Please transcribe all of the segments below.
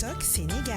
TikTok Sénégal.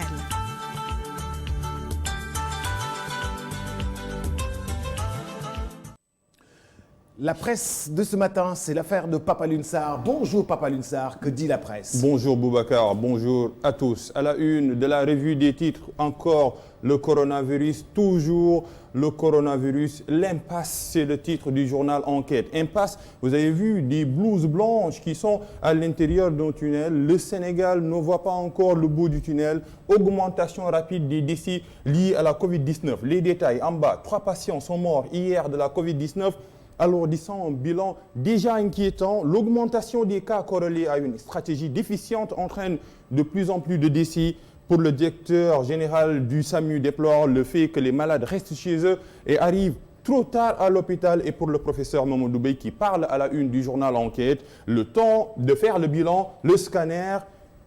La presse de ce matin, c'est l'affaire de Papa Alioune Sarr. Bonjour Papa Alioune Sarr, que dit la presse? Bonjour Boubacar, bonjour à tous. À la une de la revue des titres, encore le coronavirus, toujours le coronavirus. L'impasse, c'est le titre du journal Enquête. Impasse, vous avez vu des blouses blanches qui sont à l'intérieur d'un tunnel. Le Sénégal ne voit pas encore le bout du tunnel. Augmentation rapide des décès liés à la Covid-19. Les détails en bas, 3 patients sont morts hier de la Covid-19. Alourdissant un bilan déjà inquiétant, l'augmentation des cas corrélés à une stratégie déficiente entraîne de plus en plus de décès. Pour le directeur général du SAMU déplore le fait que les malades restent chez eux et arrivent trop tard à l'hôpital. Et pour le professeur Mamadou Bey qui parle à la une du journal Enquête, le temps de faire le bilan, le scanner,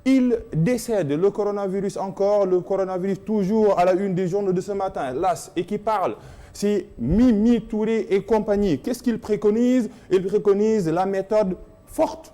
il décède. Le coronavirus encore, le coronavirus toujours à la une des journaux de ce matin. L'AS et qui parle. C'est Mimi Touré et compagnie. Qu'est-ce qu'ils préconisent? Ils préconisent la méthode forte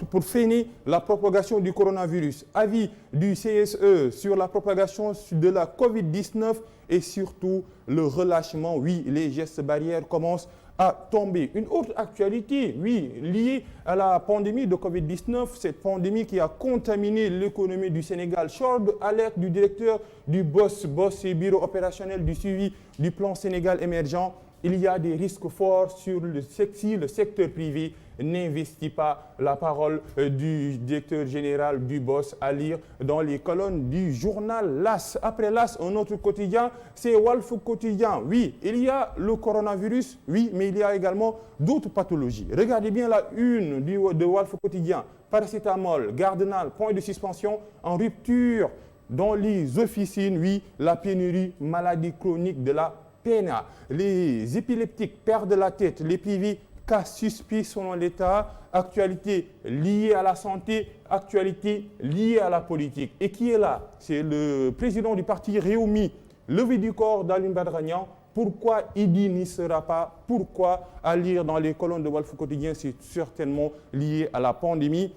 pour freiner la propagation du coronavirus. Avis du CSE sur la propagation de la Covid-19 et surtout le relâchement. Oui, les gestes barrières commencent à tomber. Une autre actualité, oui, liée à la pandémie de Covid-19, cette pandémie qui a contaminé l'économie du Sénégal. Short alerte du directeur du BOS et bureau opérationnel du suivi du plan Sénégal émergent. Il y a des risques forts sur le secteur privé n'investit pas. La parole du directeur général du BOS à lire dans les colonnes du journal LAS. Après LAS, un autre quotidien, c'est Walf Quotidien. Oui, il y a le coronavirus, oui, mais il y a également d'autres pathologies. Regardez bien la une de Walf Quotidien. Paracétamol, Gardenal, point de suspension en rupture dans les officines. Oui, la pénurie, maladie chronique de la PNA. Les épileptiques perdent la tête, les privés, cas suspects selon l'État, actualité liée à la santé, actualité liée à la politique. Et qui est là? C'est le président du parti Réumi, levée du corps d'Alioune Badara Niang. Pourquoi Idi n'y sera pas? Pourquoi? À lire dans les colonnes de Walf Quotidien, c'est certainement lié à la pandémie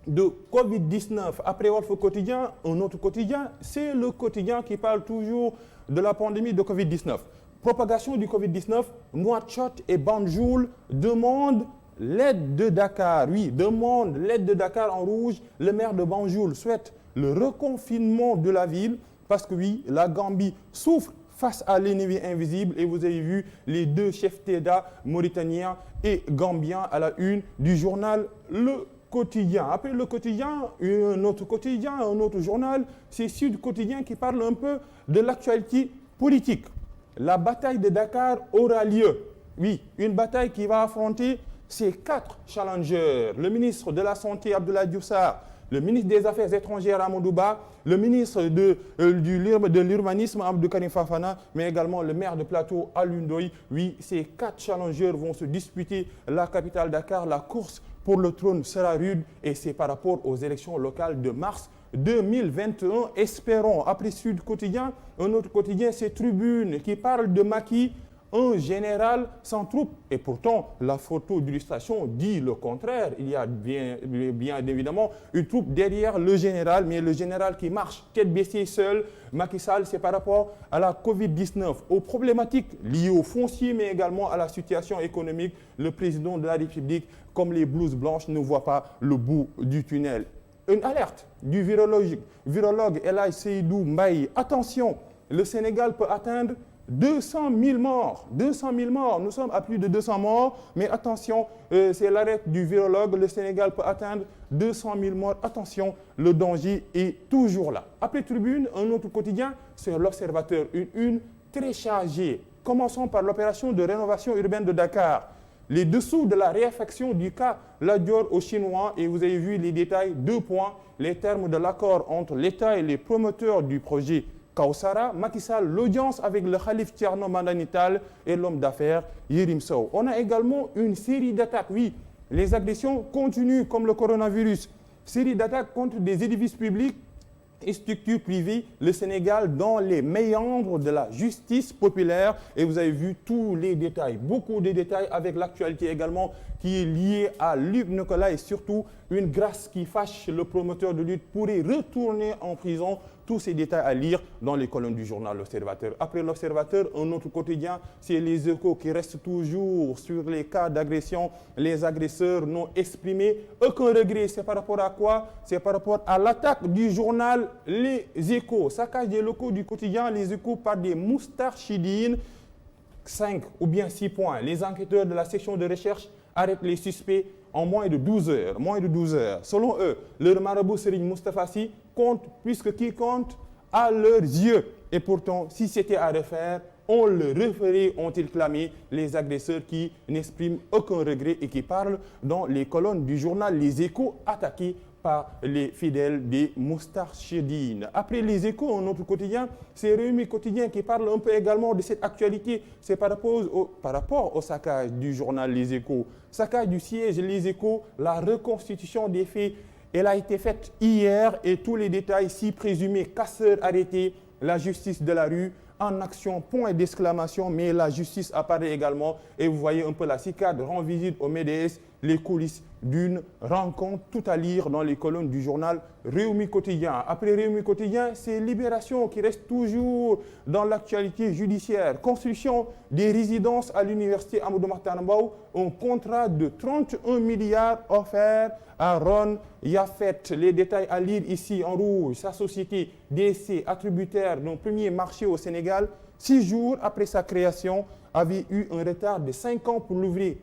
de Covid-19. Après Walf Quotidien, un autre quotidien, c'est le quotidien qui parle toujours de la pandémie de Covid-19. Propagation du Covid-19, Nouakchott et Banjul demandent l'aide de Dakar. Oui, demandent l'aide de Dakar en rouge. Le maire de Banjul souhaite le reconfinement de la ville parce que oui, la Gambie souffre face à l'ennemi invisible et vous avez vu les deux chefs d'État mauritaniens et gambiens à la une du journal Le Quotidien. Après le quotidien, un autre journal, c'est Sud Quotidien qui parle un peu de l'actualité politique. La bataille de Dakar aura lieu. Oui, une bataille qui va affronter ces 4 challengers. Le ministre de la Santé, Abdoulaye Diouf Sarr, le ministre des Affaires étrangères, Amadou Ba, le ministre de l'Urbanisme, Abdou Karim Fafana, mais également le maire de Plateau, Alioune Ndoye. Oui, ces 4 challengers vont se disputer la capitale Dakar. La course pour le trône sera rude et c'est par rapport aux élections locales de mars 2021. Espérons. Après Sud Quotidien, un autre quotidien, c'est Tribune qui parle de Macky, un général sans troupes. Et pourtant, la photo d'illustration dit le contraire. Il y a bien évidemment une troupe derrière le général, mais le général qui marche tête baissée seul. Macky Sall, c'est par rapport à la Covid-19, aux problématiques liées au foncier, mais également à la situation économique. Le président de la République, comme les blouses blanches, ne voit pas le bout du tunnel. Une alerte du virologue El Seydou Mbaye. Attention, le Sénégal peut atteindre 200 000 morts. 200 000 morts. Nous sommes à plus de 200 morts. Mais attention, c'est l'alerte du virologue. Le Sénégal peut atteindre 200 000 morts. Attention, le danger est toujours là. Après Tribune, un autre quotidien, c'est l'Observateur. Une très chargée. Commençons par l'opération de rénovation urbaine de Dakar. Les dessous de la réaffection du cas Ladior aux Chinois, et vous avez vu les détails, 2 points, les termes de l'accord entre l'État et les promoteurs du projet Kausara, Macky Sall, l'audience avec le Khalif Thierno Madani Tall et l'homme d'affaires Yerim Sow. On a également une série d'attaques, oui, les agressions continuent comme le coronavirus, série d'attaques contre des édifices publics et structures privées, le Sénégal dans les méandres de la justice populaire. Et vous avez vu tous les détails, beaucoup de détails avec l'actualité également qui est liée à Luc Nicolas et surtout une grâce qui fâche le promoteur de lutte pourrait retourner en prison. Tous ces détails à lire dans les colonnes du journal L'Observateur. Après L'Observateur, un autre quotidien, c'est Les Échos qui restent toujours sur les cas d'agression. Les agresseurs n'ont exprimé aucun regret. C'est par rapport à quoi? C'est par rapport à l'attaque du journal Les Échos. Saccage des locaux du quotidien Les Échos par des moustarchidines. 5 ou bien 6 points. Les enquêteurs de la section de recherche arrêtent les suspects en moins de 12 heures. Moins de 12 heures. Selon eux, leur marabout Serigne Moustapha Sy compte plus que qui compte à leurs yeux. Et pourtant, si c'était à refaire, on le referait, ont-ils clamé les agresseurs qui n'expriment aucun regret et qui parlent dans les colonnes du journal Les Échos attaqués par les fidèles des Moustarchidines. Après Les Échos, un autre quotidien, c'est Rewmi Quotidien qui parle un peu également de cette actualité. C'est par rapport au saccage du journal Les Échos. Saccage du siège Les Échos, la reconstitution des faits, elle a été faite hier et tous les détails, si présumés casseurs arrêtés, la justice de la rue, en action, point d'exclamation, mais la justice apparaît également. Et vous voyez un peu la CICAD rend visite au MEDES, les coulisses d'une rencontre, tout à lire dans les colonnes du journal Rewmi Quotidien. Après Rewmi Quotidien, c'est Libération qui reste toujours dans l'actualité judiciaire. Construction des résidences à l'université Amadou Mahtar Mbow, un contrat de 31 milliards offert à Ron Yafet. Les détails à lire ici en rouge. Sa société DC, attributaire d'un premier marché au Sénégal, 6 jours après sa création, avait eu un retard de 5 ans pour livrer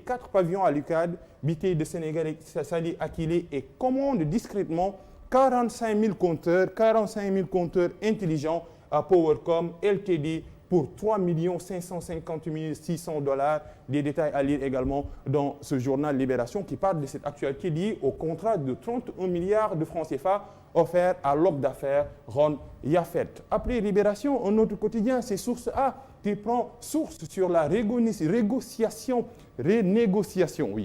4 pavillons à l'UCAD, Bité de Sénégal, Sali Akilé et commande discrètement 45 000 compteurs intelligents à Powercom LTD pour 3 550 600 $. Des détails à lire également dans ce journal Libération qui parle de cette actualité liée au contrat de 31 milliards de francs CFA offert à l'homme d'affaires Ron Yafet. Après Libération, un autre quotidien, c'est Source A qui prend source sur la renégociation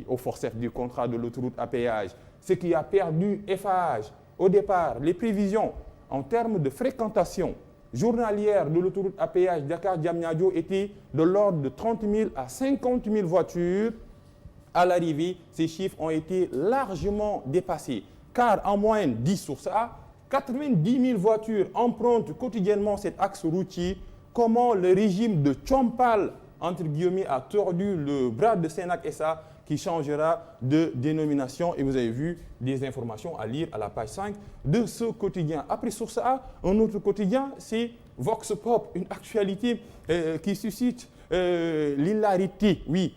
au forceps du contrat de l'autoroute à péage. Ce qui a perdu FAH. Au départ, les prévisions en termes de fréquentation journalière de l'autoroute à péage Dakar-Diamniadio étaient de l'ordre de 30 000 à 50 000 voitures. À l'arrivée, ces chiffres ont été largement dépassés. Car en moyenne, 10 Source A, 90 000 voitures empruntent quotidiennement cet axe routier. Comment le régime de Tchompal, entre guillemets, a tordu le bras de Sénac SA qui changera de dénomination. Et vous avez vu des informations à lire à la page 5 de ce quotidien. Après Source A, un autre quotidien, c'est Vox Pop, une actualité qui suscite l'hilarité. Oui,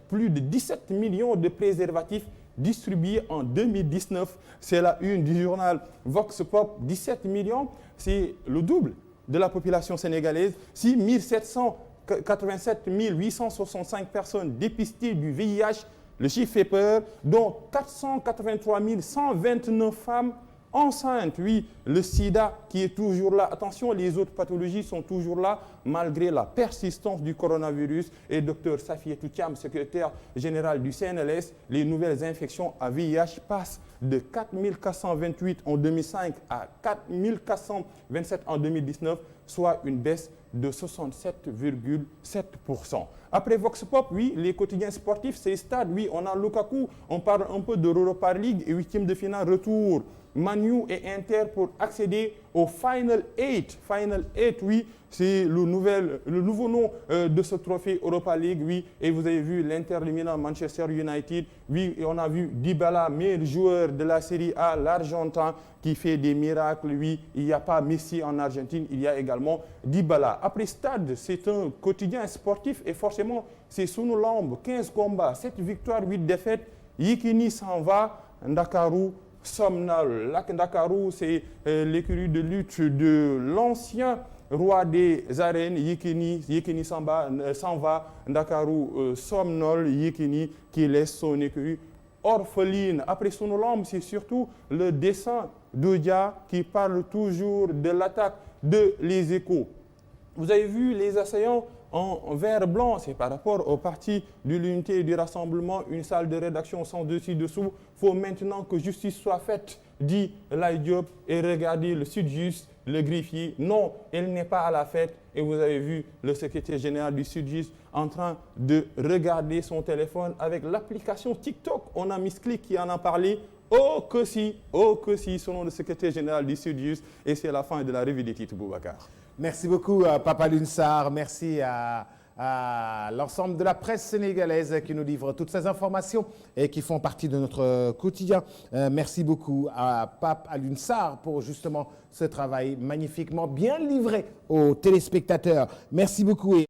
plus de 17 millions de préservatifs distribués en 2019. C'est la une du journal Vox Pop. 17 millions, c'est le double de la population sénégalaise. Si 1787 865 personnes dépistées du VIH, le chiffre fait peur, dont 483 129 femmes enceintes. Oui, le sida qui est toujours là. Attention, les autres pathologies sont toujours là malgré la persistance du coronavirus. Et Dr Safietou Thiam, secrétaire général du CNLS, les nouvelles infections à VIH passent de 4 428 en 2005 à 4 427 en 2019, soit une baisse de 67,7%. Après Vox Pop, oui, les quotidiens sportifs, c'est stade. Oui, on a Lukaku, on parle un peu de l'Europa League et 8e de finale retour. Manu et Inter pour accéder au Final 8. Final 8, oui, c'est le nouveau nom de ce trophée Europa League, oui. Et vous avez vu l'Inter éliminant Manchester United, oui, et on a vu Dybala, meilleur joueur de la Série A, l'Argentin, qui fait des miracles, oui. Il n'y a pas Messi en Argentine, il y a également Dybala. Après Stade, c'est un quotidien sportif et forcément, c'est Sunu Lamb, 15 combats, 7 victoires, 8 défaites. Yekini s'en va, Ndakaru somnol. Lac Ndakaru, c'est l'écurie de lutte de l'ancien roi des arènes, Yekini s'en va, Ndakaru somnol, Yekini qui laisse son écurie orpheline. Après Sunu Lamb, c'est surtout le dessin d'Odia qui parle toujours de l'attaque de Les Échos. Vous avez vu les assaillants en vert blanc, c'est par rapport au parti de l'unité et du rassemblement, une salle de rédaction sans dessus-dessous. Il faut maintenant que justice soit faite dit Laye Diop, et regardez le Sud-Just, le greffier. Non, il n'est pas à la fête. Et vous avez vu le secrétaire général du Sud-Just en train de regarder son téléphone avec l'application TikTok. On a Miss Click qui en a parlé. Oh que si, selon le secrétaire général du Sud-Just. Et c'est la fin de la revue des titres, Boubacar. Merci beaucoup, Papa Alioune Sarr. Merci à l'ensemble de la presse sénégalaise qui nous livre toutes ces informations et qui font partie de notre quotidien. Merci beaucoup à Pape Alioune Sarr pour justement ce travail magnifiquement bien livré aux téléspectateurs. Merci beaucoup.